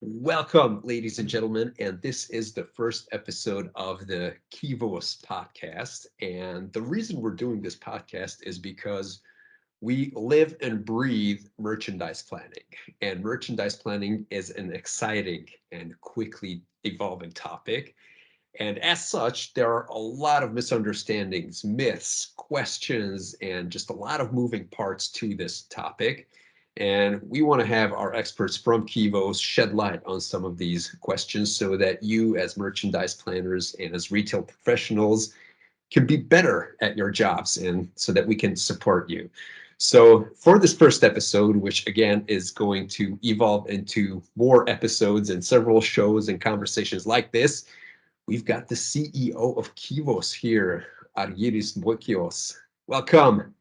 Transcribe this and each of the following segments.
Welcome, ladies and gentlemen, and this is the first episode of the Kivos podcast. And the reason we're doing this podcast is because we live and breathe merchandise planning, and merchandise planning is an exciting and quickly evolving topic. And as such, there are a lot of misunderstandings, myths, questions, and just a lot of moving parts to this topic. And we want to have our experts from Kivos shed light on some of these questions so that you, as merchandise planners and as retail professionals, can be better at your jobs and so that we can support you. So, for this first episode, which again is going to evolve into more episodes and several shows and conversations like this, we've got the CEO of Kivos here, Argyris Moikios. Welcome.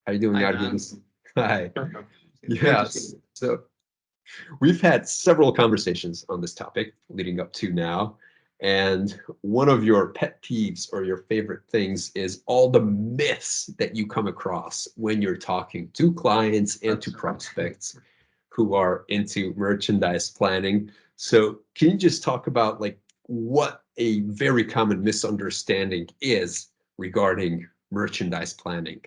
How are you doing, Hi, Dan. Argyris? Hi. Great to see Yes. you. So we've had several conversations on this topic leading up to now. And one of your pet peeves or your favorite things is all the myths that you come across when you're talking to clients and to That's prospects who are into merchandise planning. So can you just talk about like what a very common misunderstanding is regarding merchandise planning?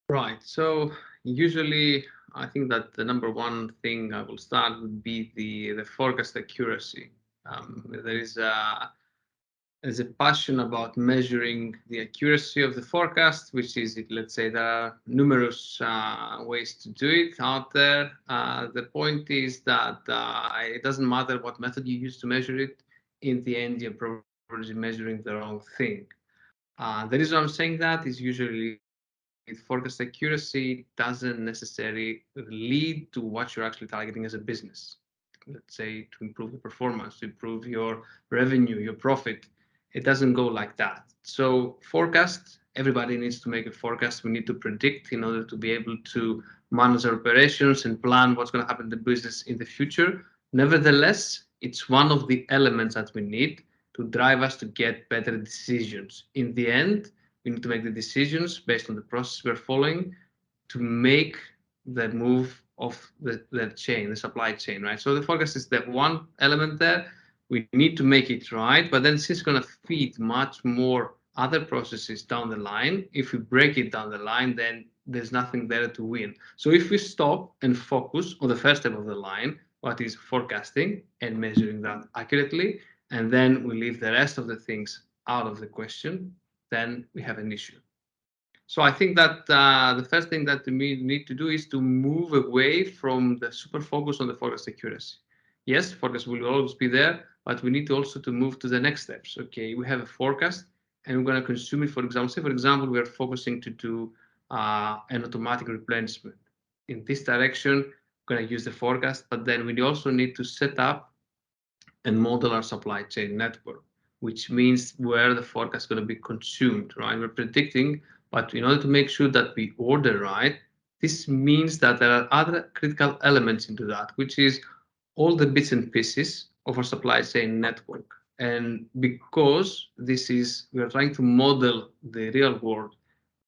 right. So usually, I think that the number one thing I will start would be the forecast accuracy. There's a passion about measuring the accuracy of the forecast, which is, let's say, there are numerous ways to do it out there. The point is that it doesn't matter what method you use to measure it. In the end, you're probably measuring the wrong thing. The reason I'm saying that is usually forecast accuracy doesn't necessarily lead to what you're actually targeting as a business. Let's say to improve the performance, to improve your revenue, your profit. It doesn't go like that. So forecast, everybody needs to make a forecast. We need to predict in order to be able to manage our operations and plan what's going to happen in the business in the future. Nevertheless, it's one of the elements that we need to drive us to get better decisions. In the end, we need to make the decisions based on the process we're following to make the move of the chain, the supply chain, right? So the forecast is the one element there. We need to make it right, but then since it's going to feed much more other processes down the line, if we break it down the line, then there's nothing there to win. So if we stop and focus on the first step of the line, what is forecasting and measuring that accurately, and then we leave the rest of the things out of the question, then we have an issue. So I think that the first thing that we need to do is to move away from the super focus on the forecast accuracy. Yes, forecast will always be there, but we need to also to move to the next steps. Okay, we have a forecast and we're going to consume it. For example, say for example, we are focusing to do an automatic replenishment. In this direction, we're going to use the forecast, but then we also need to set up and model our supply chain network, which means where the forecast is going to be consumed, right? We're predicting, but in order to make sure that we order right, this means that there are other critical elements into that, which is all the bits and pieces of our supply chain network. And because this is, we are trying to model the real world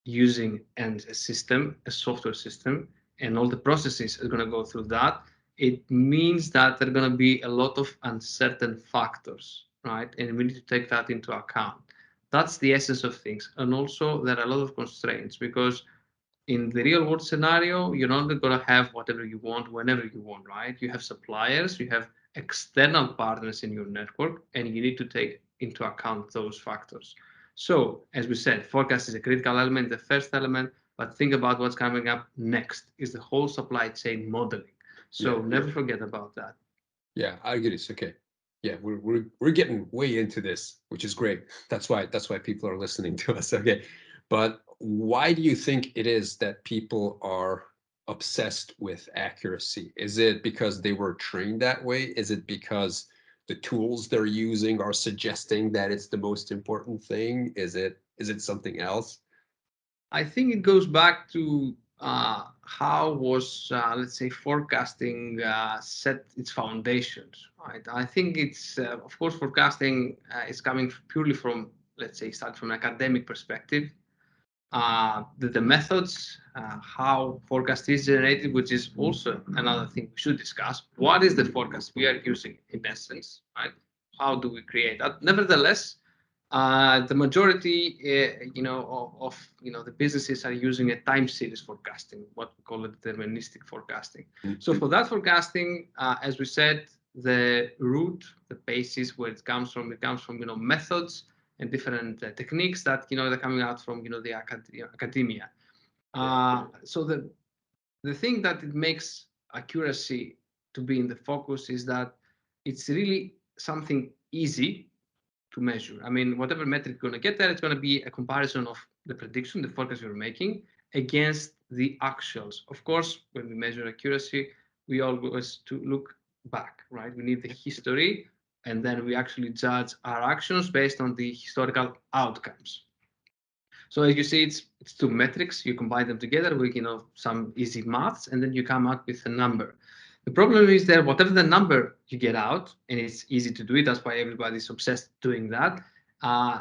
using and a system, a software system, and all the processes are going to go through that, it means that there are going to be a lot of uncertain factors, right? And we need to take that into account. That's the essence of things. And also, there are a lot of constraints because in the real world scenario, you're not going to have whatever you want whenever you want, right? You have suppliers, you have external partners in your network, and you need to take into account those factors. So, as we said, forecast is a critical element, the first element, but think about what's coming up next is the whole supply chain modeling. Yeah, So, never forget about that. yeah, I get it. Okay. Yeah, we're getting way into this, which is great. That's why people are listening to us. Okay. But why do you think it is that people are obsessed with accuracy? Is it because they were trained that way? Is it because the tools they're using are suggesting that it's the most important thing? Is it something else? I think it goes back to how was, let's say, forecasting set its foundations, right? I think it's, of course, forecasting is coming purely from, let's say, start from an academic perspective. the methods, how forecast is generated, which is also another thing we should discuss. What is the forecast we are using in essence, right? How do we create that? Nevertheless, the majority, the businesses are using a time series forecasting, what we call it deterministic forecasting. So for that forecasting, as we said, the root, the basis where it comes from, methods and different techniques that they're coming out from the academia. So the thing that it makes accuracy to be in the focus is that it's really something easy to measure. I mean, whatever metric you're going to get there, it's going to be a comparison of the prediction, the forecast you're making against the actuals. Of course, when we measure accuracy, we always to look back, right? We need the history, and then we actually judge our actions based on the historical outcomes. So as you see, it's two metrics. You combine them together with some easy maths, and then you come out with a number. The problem is that whatever the number you get out, and it's easy to do it. That's why everybody's obsessed doing that.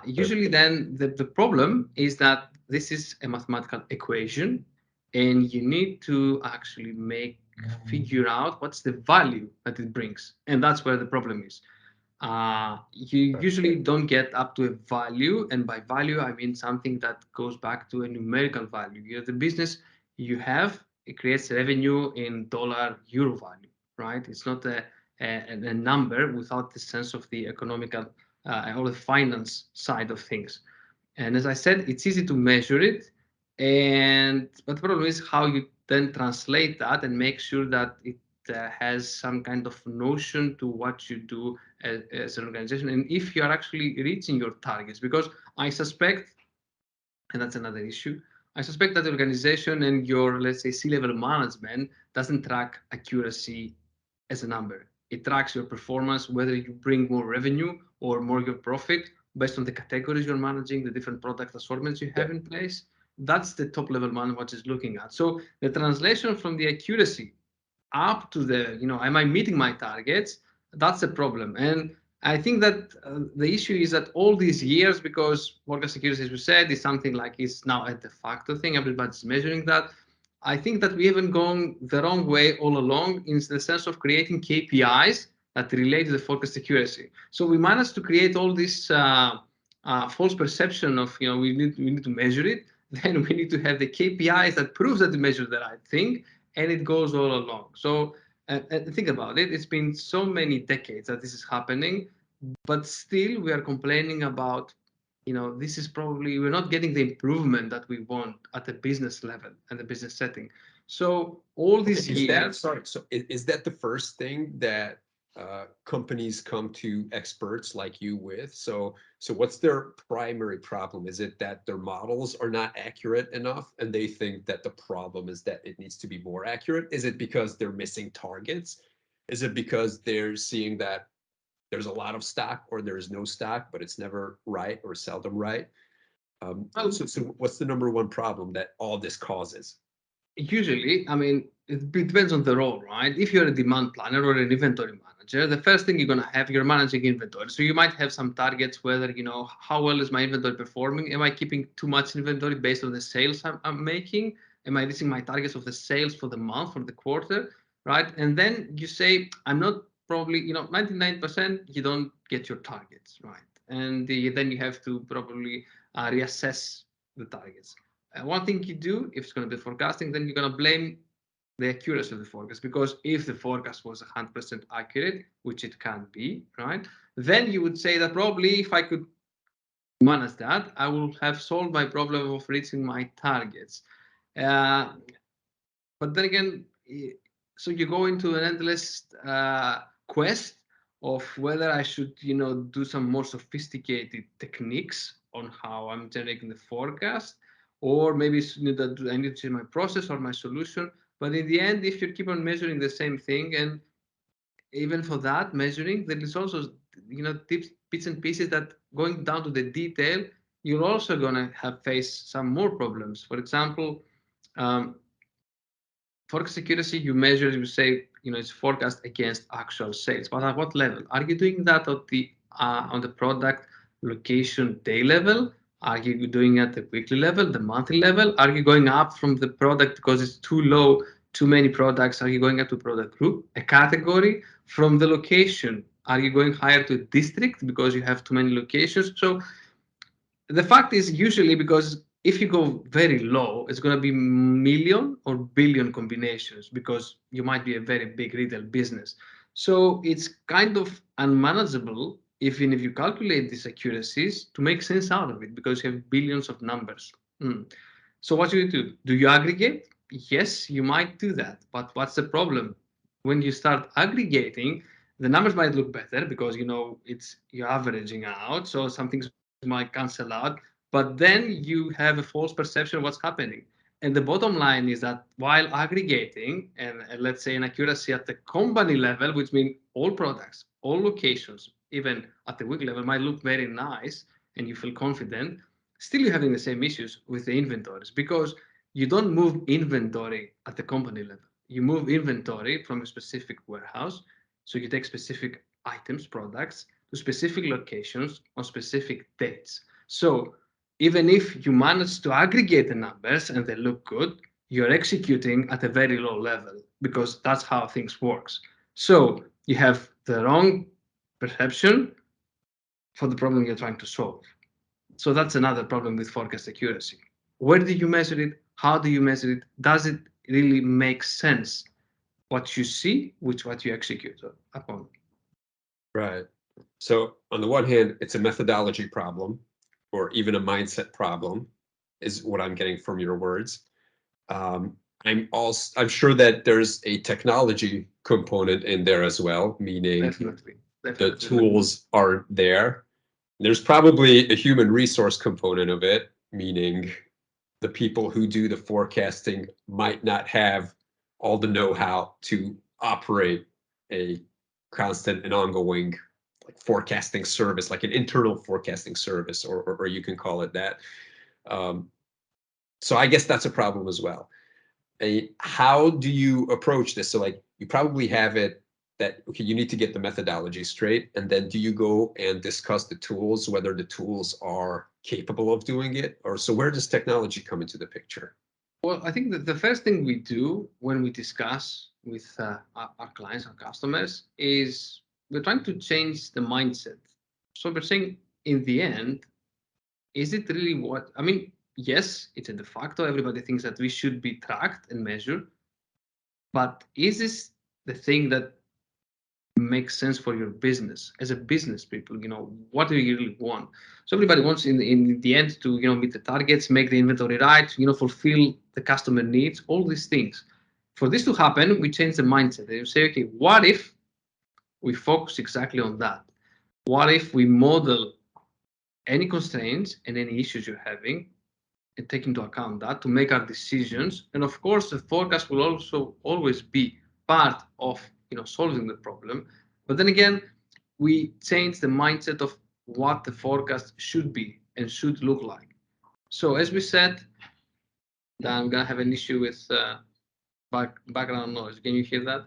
Usually, then the problem is that this is a mathematical equation, and you need to actually figure out what's the value that it brings, and that's where the problem is. You usually don't get up to a value, and by value I mean something that goes back to a numerical value. The business you have, it creates revenue in dollar euro value, right? It's not a number without the sense of the economical or the finance side of things. And as I said, it's easy to measure it, but the problem is how you then translate that and make sure that it has some kind of notion to what you do as an organization, and if you are actually reaching your targets. Because I suspect, and that's another issue, I suspect that the organization and your, let's say, C-level management doesn't track accuracy as a number. It tracks your performance, whether you bring more revenue or more your profit based on the categories you're managing, the different product assortments you have in place. That's the top level man what is looking at. So the translation from the accuracy up to the, am I meeting my targets? That's a problem. And I think that the issue is that all these years, because forecast accuracy, as we said, is something like it's now a de facto thing, everybody's measuring that. I think that we haven't gone the wrong way all along in the sense of creating KPIs that relate to the forecast accuracy. So we managed to create all this false perception of, we need to measure it. Then we need to have the KPIs that proves that we measure the right thing, and it goes all along. So think about it. It's been so many decades that this is happening, but still we are complaining about, this is probably, we're not getting the improvement that we want at the business level and the business setting. So all these years. Sorry, so is that the first thing that companies come to experts like you with? So what's their primary problem? Is it that their models are not accurate enough and they think that the problem is that it needs to be more accurate? Is it because they're missing targets? Is it because they're seeing that there's a lot of stock or there is no stock, but it's never right or seldom right? So what's the number one problem that all this causes? Usually, I mean, it depends on the role, right? If you're a demand planner or an inventory manager, the first thing you're going to have, you're managing inventory. So you might have some targets, whether, how well is my inventory performing? Am I keeping too much inventory based on the sales I'm making? Am I reaching my targets of the sales for the month, for the quarter, right? And then you say, I'm not probably, 99%, you don't get your targets, right? And then you have to probably reassess the targets. One thing you do, if it's going to be forecasting, then you're going to blame the accuracy of the forecast, because if the forecast was 100% accurate, which it can be, right, then you would say that probably if I could manage that, I will have solved my problem of reaching my targets. But then again, so you go into an endless quest of whether I should, do some more sophisticated techniques on how I'm generating the forecast, or maybe I need to change my process or my solution. But in the end, if you keep on measuring the same thing, and even for that measuring, there is also, tips, bits and pieces that going down to the detail, you're also going to have face some more problems. For example, forecast accuracy, you measure, you say, it's forecast against actual sales. But at what level? Are you doing that on the product location day level? Are you doing it at the weekly level, the monthly level? Are you going up from the product because it's too low, too many products? Are you going up to product group, a category? From the location, are you going higher to a district because you have too many locations? So the fact is usually because if you go very low, it's going to be million or billion combinations because you might be a very big retail business. So it's kind of unmanageable even if you calculate these accuracies to make sense out of it because you have billions of numbers. Mm. So what do you do? Do you aggregate? Yes, you might do that. But what's the problem? When you start aggregating, the numbers might look better because you know it's you're averaging out. So some things might cancel out, but then you have a false perception of what's happening. And the bottom line is that while aggregating and let's say an accuracy at the company level, which means all products, all locations, even at the week level, might look very nice and you feel confident, still you're having the same issues with the inventories because you don't move inventory at the company level. You move inventory from a specific warehouse. So you take specific items, products to specific locations on specific dates. So even if you manage to aggregate the numbers and they look good, you're executing at a very low level because that's how things works. So you have the wrong perception for the problem you're trying to solve. So that's another problem with forecast accuracy. Where do you measure it? How do you measure it? Does it really make sense what you see with what you execute upon? Right. So on the one hand, it's a methodology problem or even a mindset problem, is what I'm getting from your words. Um, I'm sure that there's a technology component in there as well, meaning Definitely, the definitely. tools aren't there. There's probably a human resource component of it, meaning the people who do the forecasting might not have all the know-how to operate a constant and ongoing like forecasting service, like an internal forecasting service, or you can call it that. Um, so I guess that's a problem as well. How do you approach this? So like you probably have it that okay, you need to get the methodology straight, and then do you go and discuss the tools, whether the tools are capable of doing it, or so where does technology come into the picture? Well, I think that the first thing we do when we discuss with our clients, our customers, is we're trying to change the mindset. So we're saying, in the end, is it really what? I mean, yes, it's a de facto. Everybody thinks that we should be tracked and measured, but is this the thing that makes sense for your business as a business people? What do you really want? So everybody wants in the end to meet the targets, make the inventory right, fulfill the customer needs, all these things. For this to happen, we change the mindset and you say, okay, what if we focus exactly on that? What if we model any constraints and any issues you're having and take into account that to make our decisions? And of course, the forecast will also always be part of solving the problem. But then again, we change the mindset of what the forecast should be and should look like. So as we said, that I'm gonna have an issue with background noise. Can you hear that?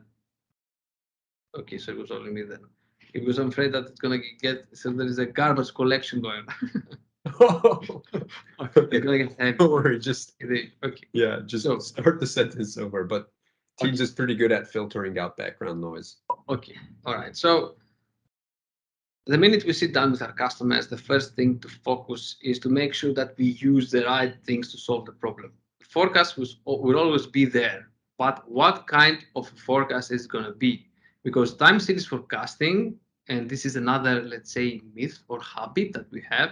Okay, so it was only me then. Because I'm afraid that it's gonna get so there is a garbage collection going on. It's Okay, gonna get heavy. don't worry, just Okay. yeah, just So start the sentence over. But Teams okay, is pretty good at filtering out background noise. okay, all right. So the minute we sit down with our customers, the first thing to focus is to make sure that we use the right things to solve the problem. The forecast will always be there, but what kind of forecast is going to be? Because time series forecasting, and this is another, let's say, myth or habit that we have.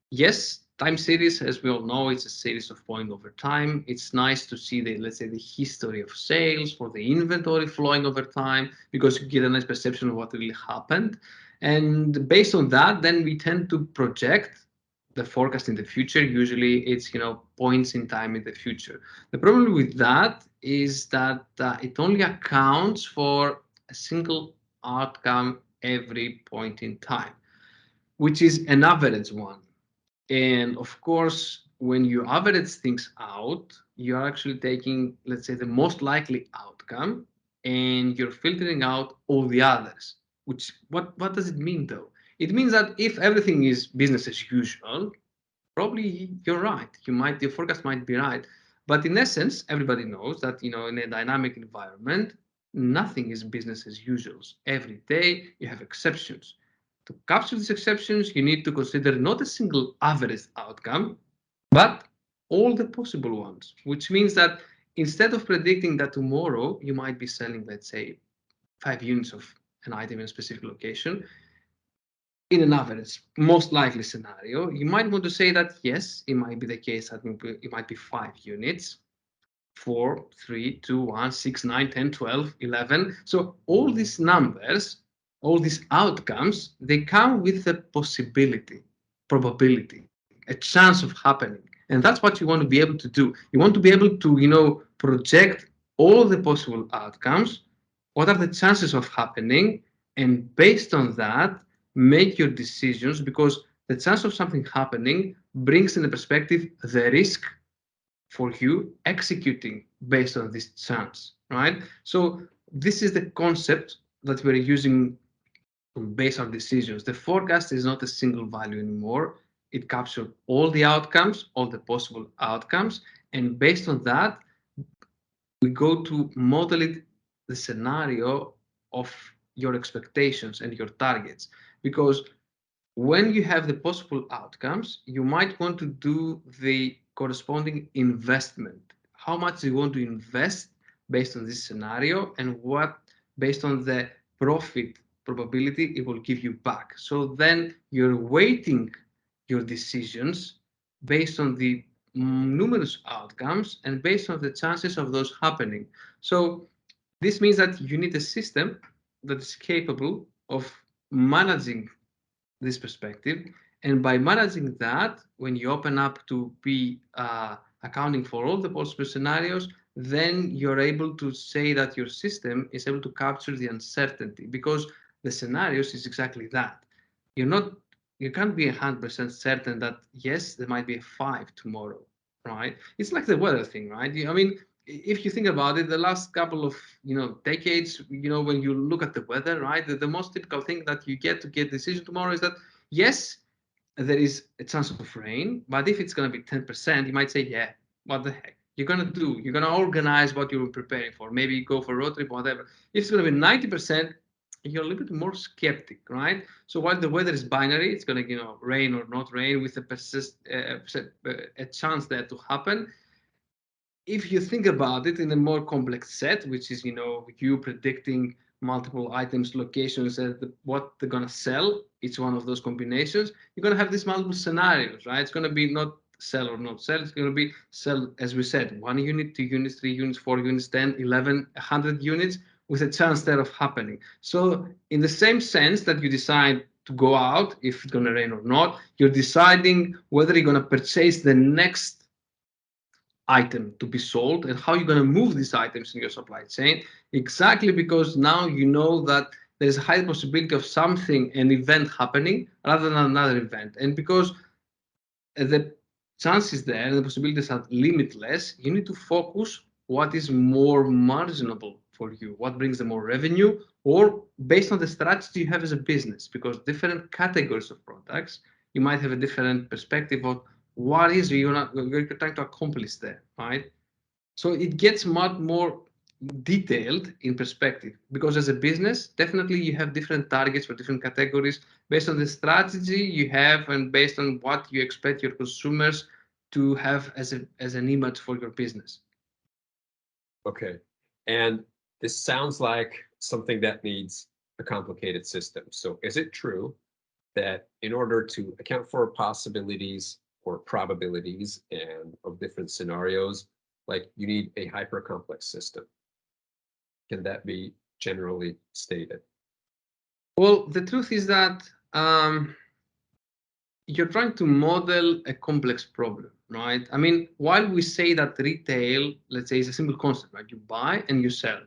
Yes, time series, as we all know, it's a series of point over time. It's nice to see the, let's say, the history of sales for the inventory flowing over time because you get a nice perception of what really happened. And based on that, then we tend to project the forecast in the future. Usually it's, points in time in the future. The problem with that is that it only accounts for a single outcome every point in time, which is an average one. And of course, when you average things out, you're actually taking, let's say, the most likely outcome and you're filtering out all the others. Which what does it mean though? It means that if everything is business as usual, probably you're right. Your forecast might be right. But in essence, everybody knows that, in a dynamic environment, nothing is business as usual. Every day you have exceptions. To capture these exceptions, you need to consider not a single average outcome, but all the possible ones, which means that instead of predicting that tomorrow you might be selling, let's say, 5 units of an item in a specific location, in an average, most likely scenario, you might want to say that yes, it might be the case that it might be 5 units, 4, 3, 2, 1, 6, 9, 10, 12, 11. So all these numbers, all these outcomes, they come with a possibility, probability, a chance of happening. And that's what you want to be able to do. You want to be able to, project all the possible outcomes. What are the chances of happening? And based on that, make your decisions, because the chance of something happening brings in the perspective the risk for you executing based on this chance, right? So this is the concept that we're using to base our decisions. The forecast is not a single value anymore. It captures all the outcomes, all the possible outcomes, and based on that, we go to model it, the scenario of your expectations and your targets. Because when you have the possible outcomes, you might want to do the corresponding investment. How much do you want to invest based on this scenario, and what, based on the profit probability, it will give you back. So then you're weighting your decisions based on the numerous outcomes and based on the chances of those happening. So this means that you need a system that is capable of managing this perspective. And by managing that, when you open up to be accounting for all the possible scenarios, then you're able to say that your system is able to capture the uncertainty, because the scenarios is exactly that. You're not, you can't be 100% certain that yes, there might be a 5 tomorrow, right? It's like the weather thing, right? I mean, if you think about it, the last couple of decades, when you look at the weather, right, the most typical thing that you get to get decision tomorrow is that yes, there is a chance of rain, but if it's going to be 10%, you might say, yeah, what the heck? You're going to do, you're going to organize what you're preparing for. Maybe go for a road trip, whatever. If it's going to be 90%, you're a little bit more skeptic, right? So while the weather is binary, it's going to, rain or not rain with a chance there to happen. If you think about it in a more complex set, which is, you predicting multiple items, locations, and what they're going to sell, each one of those combinations, you're going to have these multiple scenarios, right? It's going to be not sell or not sell. It's going to be sell, as we said, 1 unit, 2 units, 3 units, 4 units, 10, 11, 100 units with a chance there of happening. So in the same sense that you decide to go out, if it's going to rain or not, you're deciding whether you're going to purchase the next item to be sold and how you're going to move these items in your supply chain, exactly because now you know that there's a high possibility of something, an event happening rather than another event. And because the chances there and the possibilities are limitless, you need to focus what is more marginable for you, what brings the more revenue, or based on the strategy you have as a business, because different categories of products, you might have a different perspective of what is you're trying to accomplish there, right? So it gets much more detailed in perspective, because as a business, definitely you have different targets for different categories based on the strategy you have and based on what you expect your consumers to have as an image for your business. Okay. And this sounds like something that needs a complicated system. So is it true that in order to account for possibilities or probabilities and of different scenarios, like you need a hyper complex system? Can that be generally stated? Well, the truth is that you're trying to model a complex problem, right? I mean, while we say that retail, let's say, is a simple concept, right? You buy and you sell.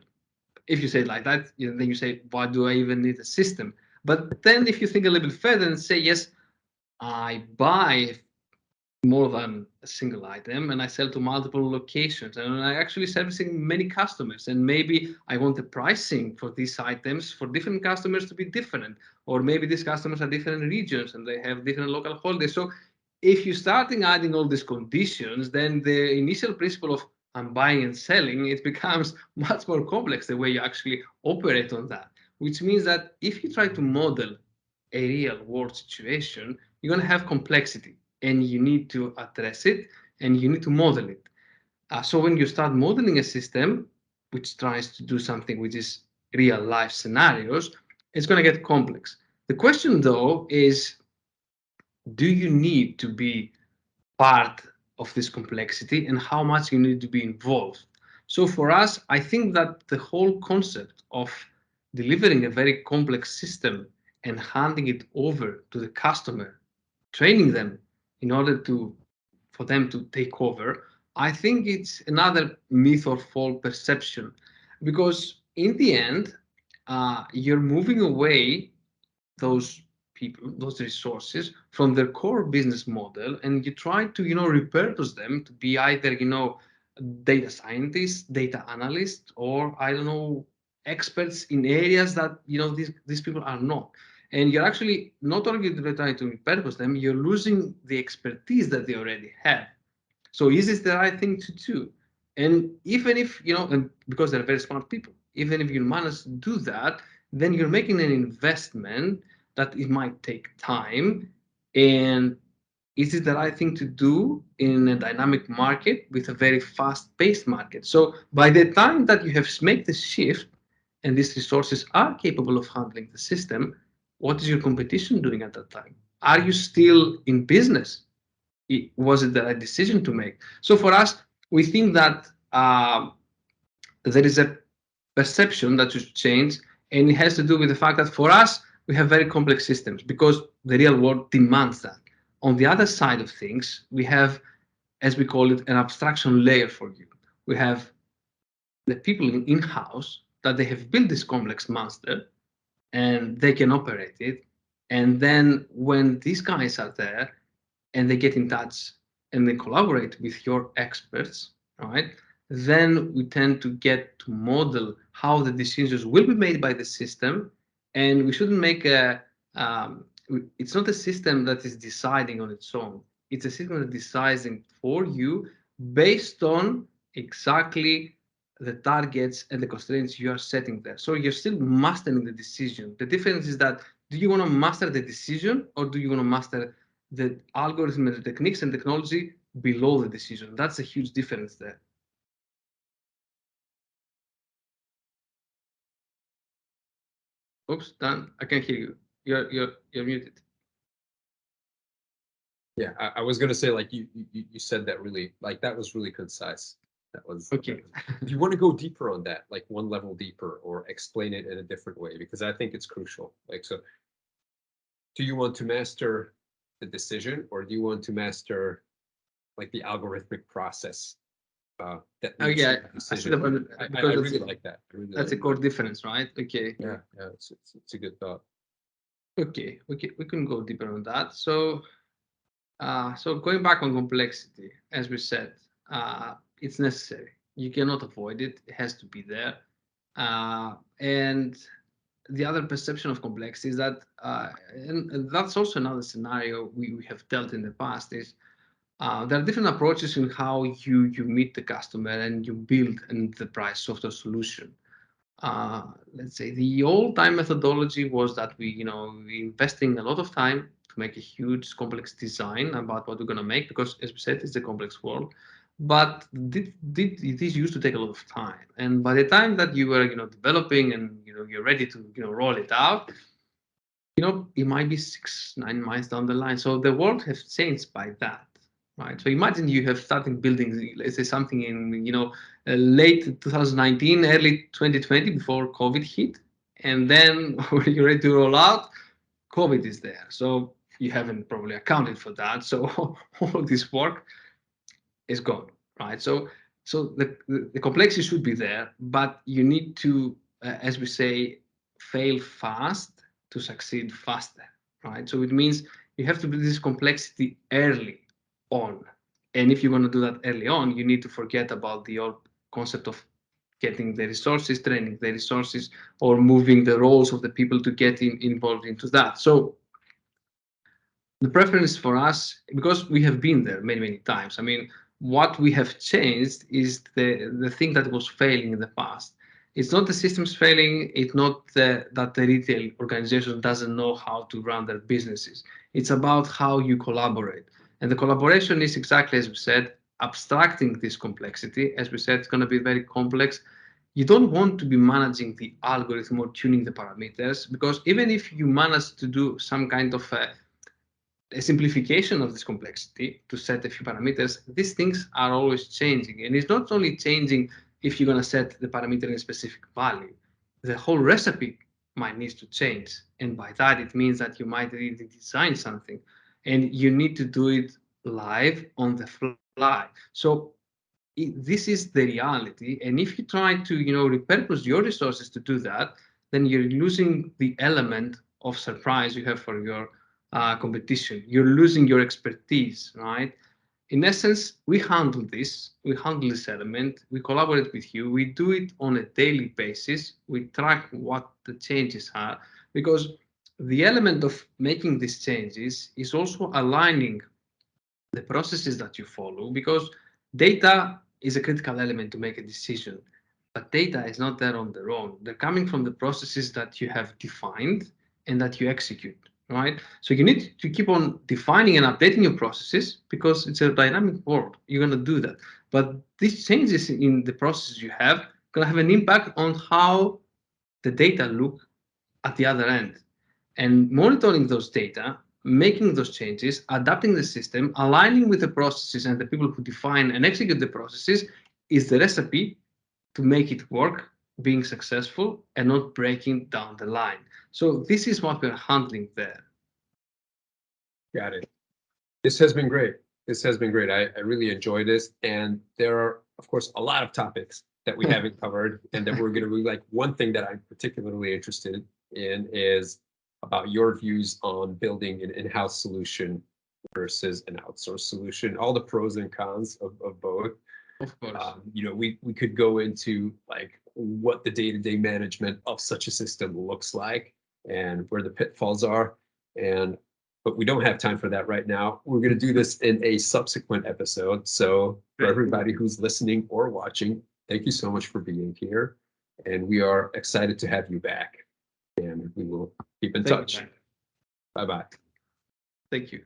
If you say it like that, then you say, why do I even need a system? But then if you think a little bit further and say, yes, I buy more than a single item and I sell to multiple locations and I actually servicing many customers, and maybe I want the pricing for these items for different customers to be different, or maybe these customers are different regions and they have different local holidays. So if you're starting adding all these conditions, then the initial principle of I'm buying and selling, it becomes much more complex the way you actually operate on that. Which means that if you try to model a real world situation, you're going to have complexity and you need to address it and you need to model it. So when you start modeling a system which tries to do something which is real life scenarios, it's going to get complex. The question though is, do you need to be part of this complexity and how much you need to be involved? So for us, I think that the whole concept of delivering a very complex system and handing it over to the customer, training them in order to for them to take over, I think it's another myth or false perception, because in the end, you're moving away those people, those resources from their core business model, and you try to, repurpose them to be either, data scientists, data analysts, or I don't know, experts in areas that, these people are not. And you're actually not only trying to repurpose them, you're losing the expertise that they already have. So is this the right thing to do? And even if, and because they're very smart people, even if you manage to do that, then you're making an investment that it might take time. And is it the right thing to do in a dynamic market with a very fast-paced market? So by the time that you have made the shift and these resources are capable of handling the system, what is your competition doing at that time? Are you still in business? Was it the right decision to make? So for us, we think that there is a perception that should change, and it has to do with the fact that for us, we have very complex systems because the real world demands that. On the other side of things, we have, as we call it, an abstraction layer for you. We have the people in-house that they have built this complex monster and they can operate it. And then when these guys are there, and they get in touch and they collaborate with your experts, right? Then we tend to get to model how the decisions will be made by the system, and we shouldn't make a. It's not a system that is deciding on its own. It's a system that is deciding for you based on exactly the targets and the constraints you are setting there. So you're still mastering the decision. The difference is that, do you want to master the decision or do you want to master the algorithm and the techniques and technology below the decision? That's a huge difference there. Oops, Dan, I can't hear you. You're muted. Yeah, I was gonna say, like, you said that really, like, that was really concise. That was Okay. if you want to go deeper on that, like one level deeper, or explain it in a different way, because I think it's crucial. Like, so do you want to master the decision, or do you want to master like the algorithmic process that Oh leads to yeah, the I see decision? that I because really like that. I really that's like a core difference, right? Okay. that. Yeah, it's a good thought. Okay. We can go deeper on that. So so going back on complexity, as we said, it's necessary. You cannot avoid it. It has to be there. And the other perception of complexity is that, and that's also another scenario we have dealt in the past, is there are different approaches in how you meet the customer and you build an enterprise software solution. Let's say the old time methodology was that we investing a lot of time to make a huge complex design about what we're going to make, because as we said, it's a complex world. But it is used to take a lot of time, and by the time that you were developing and you're ready to roll it out, it might be 6 9 months down the line. So the world has changed by that, right? So imagine you have started building, let's say, something in late 2019, early 2020, before COVID hit, and then when you're ready to roll out, COVID is there. So you haven't probably accounted for that. So all this work is gone, right? So the complexity should be there, but you need to, as we say, fail fast to succeed faster, right? So it means you have to build this complexity early on. And if you want to do that early on, you need to forget about the old concept of getting the resources, training the resources, or moving the roles of the people to get involved into that. So The preference for us, because we have been there many, many times. I mean, what we have changed is the thing that was failing in the past. It's not the systems failing. It's not that the retail organization doesn't know how to run their businesses. It's about how you collaborate. And the collaboration is exactly as we said, abstracting this complexity. As we said, it's going to be very complex. You don't want to be managing the algorithm or tuning the parameters, because even if you manage to do some kind of a simplification of this complexity to set a few parameters, these things are always changing. And it's not only changing if you're going to set the parameter in a specific value, the whole recipe might need to change. And by that, it means that you might really design something and you need to do it live on the fly. So this is the reality. And if you try to, repurpose your resources to do that, then you're losing the element of surprise you have for your competition. You're losing your expertise, right? In essence, we handle this element, we collaborate with you, we do it on a daily basis, we track what the changes are, because the element of making these changes is also aligning the processes that you follow, because data is a critical element to make a decision. But data is not there on their own. They're coming from the processes that you have defined and that you execute, right? So you need to keep on defining and updating your processes, because it's a dynamic world. You're going to do that. But these changes in the processes you have going to have an impact on how the data look at the other end. And monitoring those data, making those changes, adapting the system, aligning with the processes and the people who define and execute the processes is the recipe to make it work, being successful and not breaking down the line. So this is what we're handling there. Got it. This has been great. This has been great. I really enjoy this. And there are, of course, a lot of topics that we haven't covered and that we're going to be like. One thing that I'm particularly interested in is about your views on building an in-house solution versus an outsourced solution, all the pros and cons of both. Of course. We could go into like what the day-to-day management of such a system looks like and where the pitfalls are. And but we don't have time for that right now. We're going to do this in a subsequent episode. So for Great. everybody who's listening or watching, thank you so much for being here. And we are excited to have you back. And we will keep in Thank you, touch. man. Bye bye. Thank you.